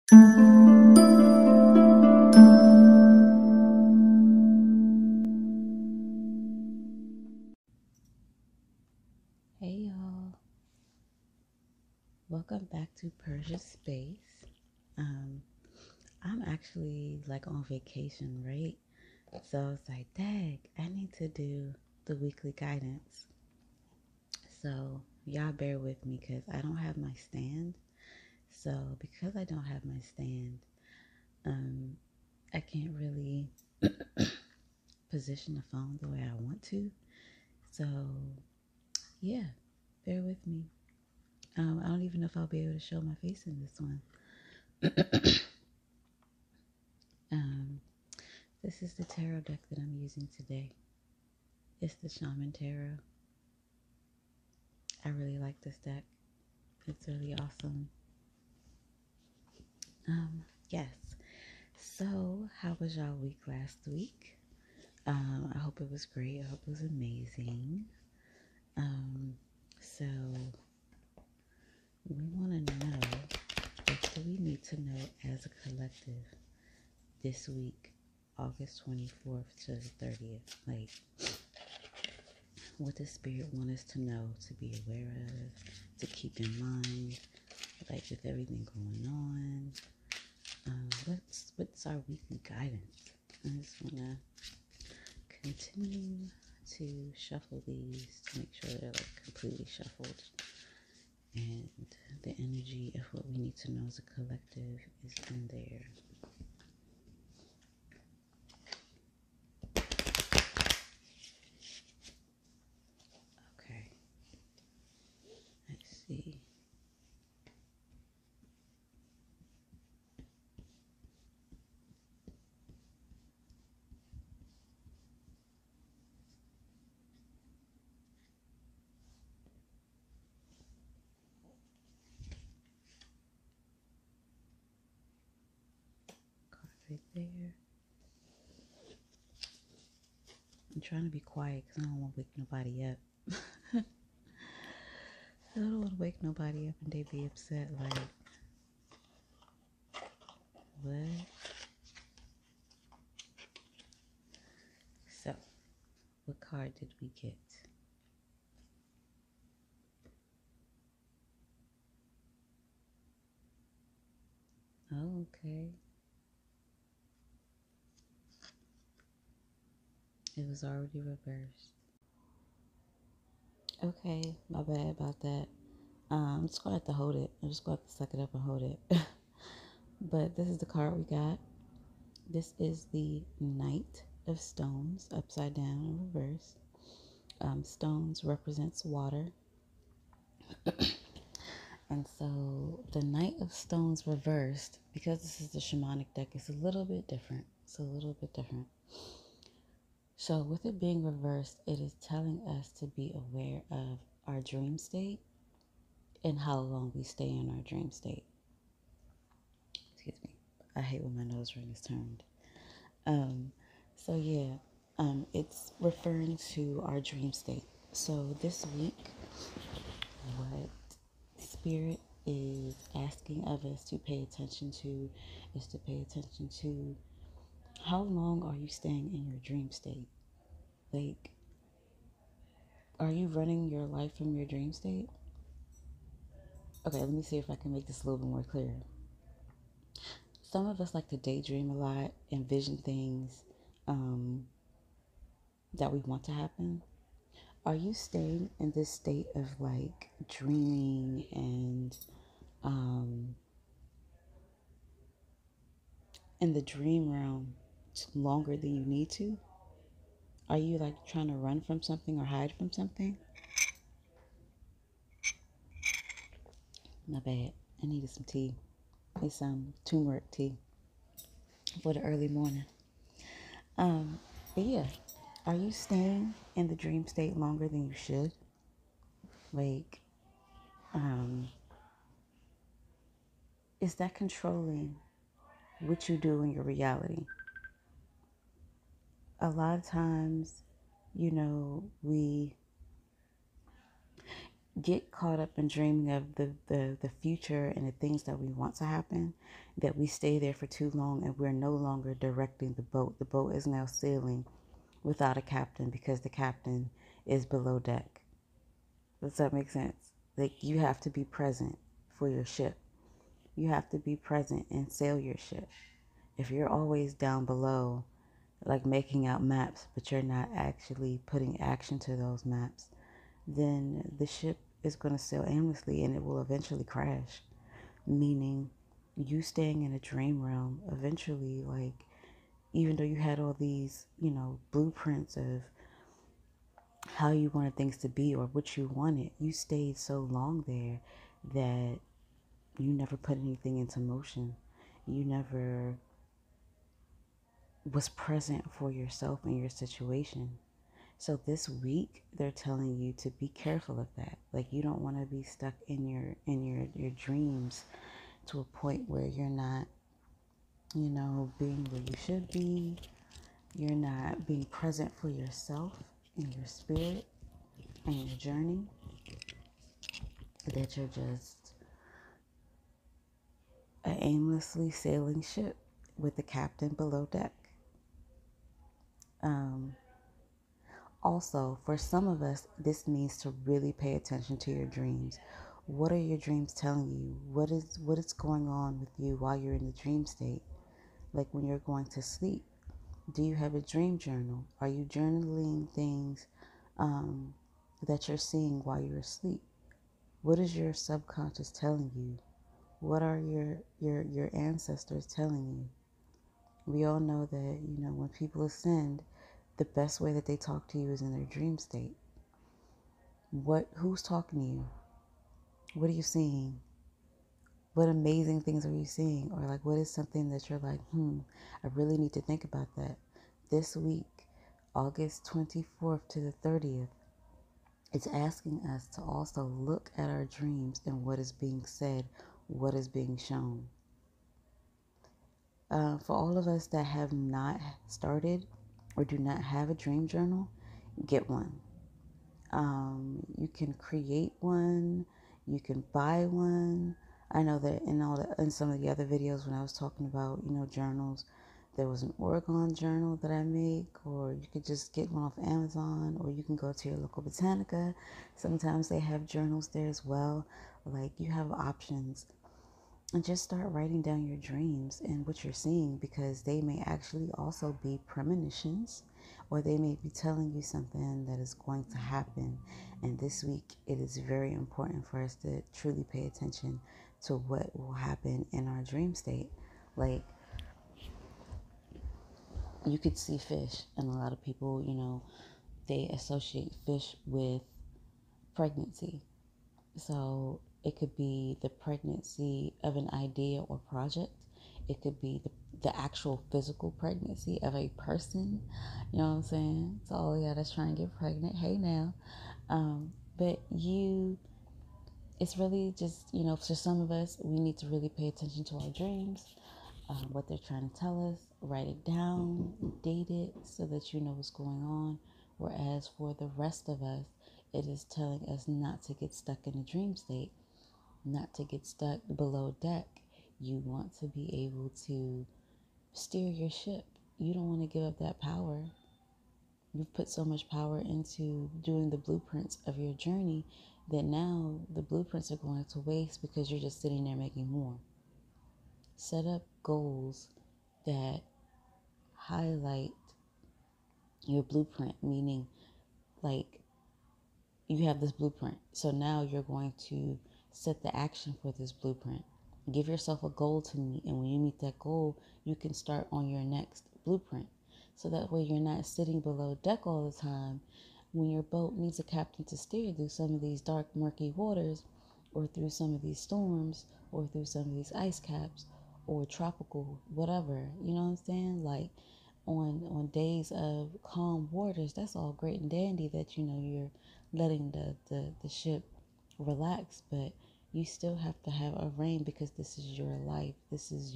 Hey y'all, welcome back to Persia Space. I'm actually like on vacation, right? So I was like, dang, I need to do the weekly guidance. So y'all bear with me because I don't have my stand. So because I don't have my stand, I can't really position the phone the way I want to. So yeah, bear with me. I don't even know if I'll be able to show my face in this one. Um, this is the tarot deck that I'm using today. It's the Shaman Tarot. I really like this deck. It's really awesome. Yes. So, how was y'all week last week? I hope it was great. I hope it was amazing. So we want to know, what do we need to know as a collective this week, August 24th to the 30th? Like, what does Spirit want us to know, to be aware of, to keep in mind, like with everything going on? What's our weekly guidance? I just want to continue to shuffle these to make sure they're like completely shuffled, and the energy of what we need to know as a collective is in there. Okay, let's see. Card right there. I'm trying to be quiet because I don't want to wake nobody up. I don't want to wake nobody up and they be upset like, what? So, what card did we get? Oh, okay. It was already reversed. Okay, my bad about that. I'm just gonna have to hold it. I'm just gonna have to suck it up and hold it. But this is the card we got. This is the Knight of Stones, upside down in reverse. Stones represents water. And so the Knight of Stones reversed, because this is the shamanic deck, it's a little bit different. It's a little bit different. So with it being reversed, it is telling us to be aware of our dream state and how long we stay in our dream state. Excuse me. I hate when my nose ring is turned. So yeah, it's referring to our dream state. So this week, what Spirit is asking of us to pay attention to is to pay attention to how long are you staying in your dream state? Like, are you running your life from your dream state? Okay, let me see if I can make this a little bit more clear. Some of us like to daydream a lot, envision things that we want to happen. Are you staying in this state of like dreaming and in the dream realm longer than you need to? Are you like trying to run from something or hide from something? My bad. I needed some tea. It's some turmeric tea for the early morning. But yeah, are you staying in the dream state longer than you should? Like, is that controlling what you do in your reality? A lot of times, you know, get caught up in dreaming of the future and the things that we want to happen, that we stay there for too long and we're no longer directing the boat. The boat is now sailing without a captain because the captain is below deck. Does that make sense? Like, you have to be present for your ship. You have to be present and sail your ship. If you're always down below, like making out maps, but you're not actually putting action to those maps, then the ship is going to sail aimlessly and it will eventually crash. Meaning, you staying in a dream realm, eventually, like, even though you had all these, blueprints of how you wanted things to be or what you wanted, you stayed so long there that you never put anything into motion. You never was present for yourself and your situation. So this week they're telling you to be careful of that. Like, you don't want to be stuck in your dreams to a point where you're not, being where you should be. You're not being present for yourself and your spirit and your journey. That you're just an aimlessly sailing ship with the captain below deck. Also, for some of us, this means to really pay attention to your dreams. What are your dreams telling you? What is going on with you while you're in the dream state? Like when you're going to sleep. Do you have a dream journal? Are you journaling things that you're seeing while you're asleep? What is your subconscious telling you? What are your ancestors telling you? We all know that, when people ascend, the best way that they talk to you is in their dream state. Who's talking to you? What are you seeing? What amazing things are you seeing? Or like, what is something that you're like, I really need to think about that. This week, August 24th to the 30th, it's asking us to also look at our dreams and what is being said, what is being shown. For all of us that have not started or do not have a dream journal, get one. You can create one. You can buy one. I know that in some of the other videos when I was talking about journals, there was an Oregon journal that I make, or you could just get one off Amazon, or you can go to your local Botanica. Sometimes they have journals there as well. Like, you have options. And just start writing down your dreams and what you're seeing, because they may actually also be premonitions, or they may be telling you something that is going to happen. And this week, it is very important for us to truly pay attention to what will happen in our dream state. Like, you could see fish, and a lot of people, they associate fish with pregnancy. So it could be the pregnancy of an idea or project. It could be the actual physical pregnancy of a person. You know what I'm saying? So, oh yeah, that's trying to get pregnant. Hey now. But it's really just, for some of us, we need to really pay attention to our dreams, what they're trying to tell us. Write it down, date it so that you know what's going on. Whereas for the rest of us, it is telling us not to get stuck in a dream state, not to get stuck below deck. You want to be able to steer your ship. You don't want to give up that power. You've put so much power into doing the blueprints of your journey that now the blueprints are going to waste because you're just sitting there making more. Set up goals that highlight your blueprint, meaning, like, you have this blueprint. So now you're going to set the action for this blueprint. Give yourself a goal to meet. And when you meet that goal, you can start on your next blueprint. So that way you're not sitting below deck all the time when your boat needs a captain to steer through some of these dark, murky waters, or through some of these storms, or through some of these ice caps, or tropical whatever. You know what I'm saying? Like, on days of calm waters, that's all great and dandy that you're letting the ship relax, but you still have to have a rein, because this is your life. This is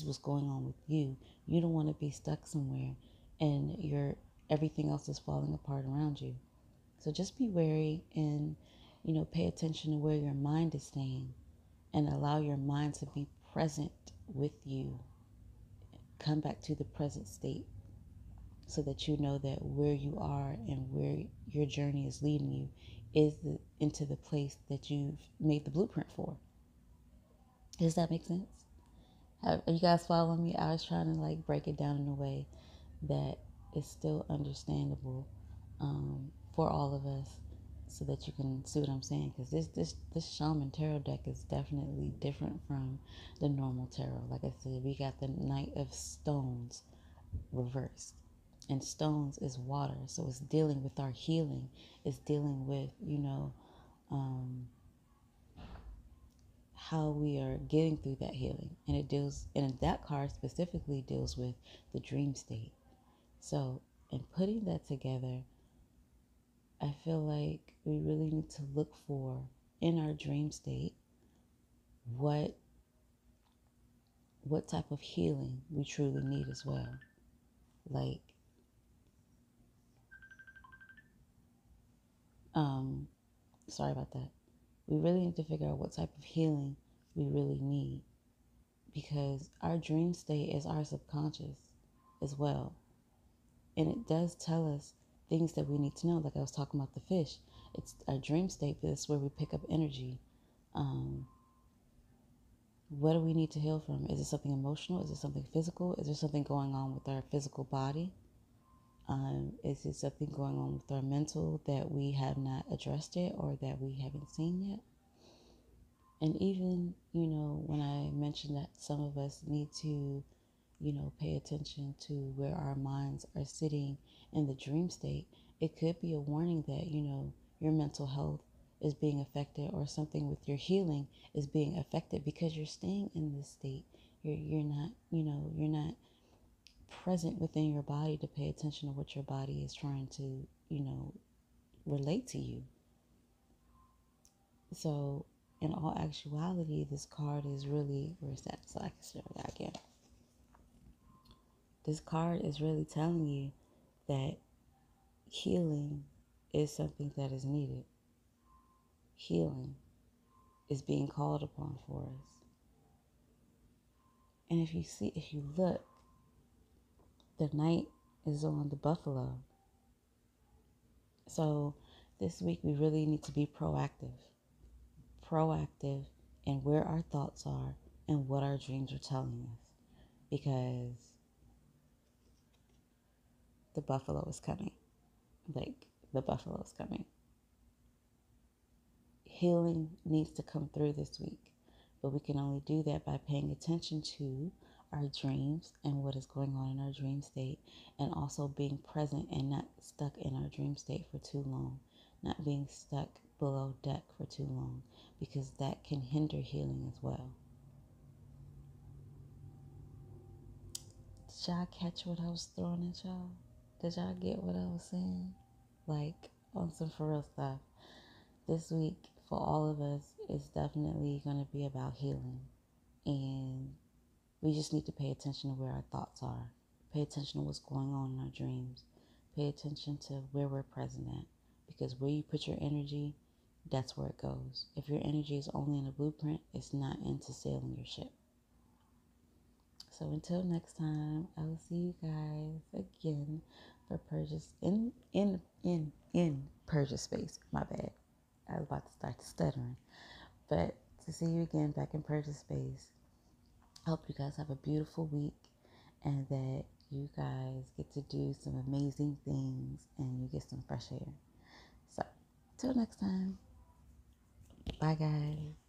what's going on with you. You don't want to be stuck somewhere and everything else is falling apart around you. So just be wary and pay attention to where your mind is staying and allow your mind to be present with you. Come back to the present state so that you know that where you are and where your journey is leading you is into the place that you've made the blueprint for. Does that make sense? Are you guys following me? I was trying to break it down in a way that is still understandable for all of us, so that you can see what I'm saying. Because this shaman tarot deck is definitely different from the normal tarot. Like I said, we got the Knight of Stones reversed, and stones is water, so it's dealing with our healing. It's dealing with how we are getting through that healing, and that card specifically deals with the dream state. So in putting that together, I feel like we really need to look for in our dream state what type of healing we truly need as well. Like sorry about that. We really need to figure out what type of healing we really need, because our dream state is our subconscious as well. And it does tell us things that we need to know. Like I was talking about the fish. It's our dream state, but it's where we pick up energy. What do we need to heal from? Is it something emotional? Is it something physical? Is there something going on with our physical body? Is it something going on with our mental that we have not addressed yet or that we haven't seen yet? And even, when I mentioned that some of us need to, pay attention to where our minds are sitting in the dream state, it could be a warning that, your mental health is being affected, or something with your healing is being affected because you're staying in this state. You're not, you're not present within your body to pay attention to what your body is trying to, relate to you. So in all actuality, this card is really, where's that? So I can show that again. This card is really telling you that healing is something that is needed. Healing is being called upon for us. And if you look, the knight is on the buffalo. So this week we really need to be proactive in where our thoughts are and what our dreams are telling us, because the buffalo is coming. The buffalo is coming. Healing needs to come through this week, but we can only do that by paying attention to our dreams and what is going on in our dream state, and also being present and not stuck in our dream state for too long, not being stuck below deck for too long, because that can hinder healing as well. Did y'all catch what I was throwing at y'all? Did y'all get what I was saying? On some for real stuff. This week, for all of us, is definitely going to be about healing. And we just need to pay attention to where our thoughts are. Pay attention to what's going on in our dreams. Pay attention to where we're present at. Because where you put your energy, that's where it goes. If your energy is only in a blueprint, it's not into sailing your ship. So until next time, I will see you guys again for Persia in Persia space. My bad. I was about to start stuttering. But to see you again back in Persia space. I hope you guys have a beautiful week and that you guys get to do some amazing things and you get some fresh air. So, till next time. Bye, guys.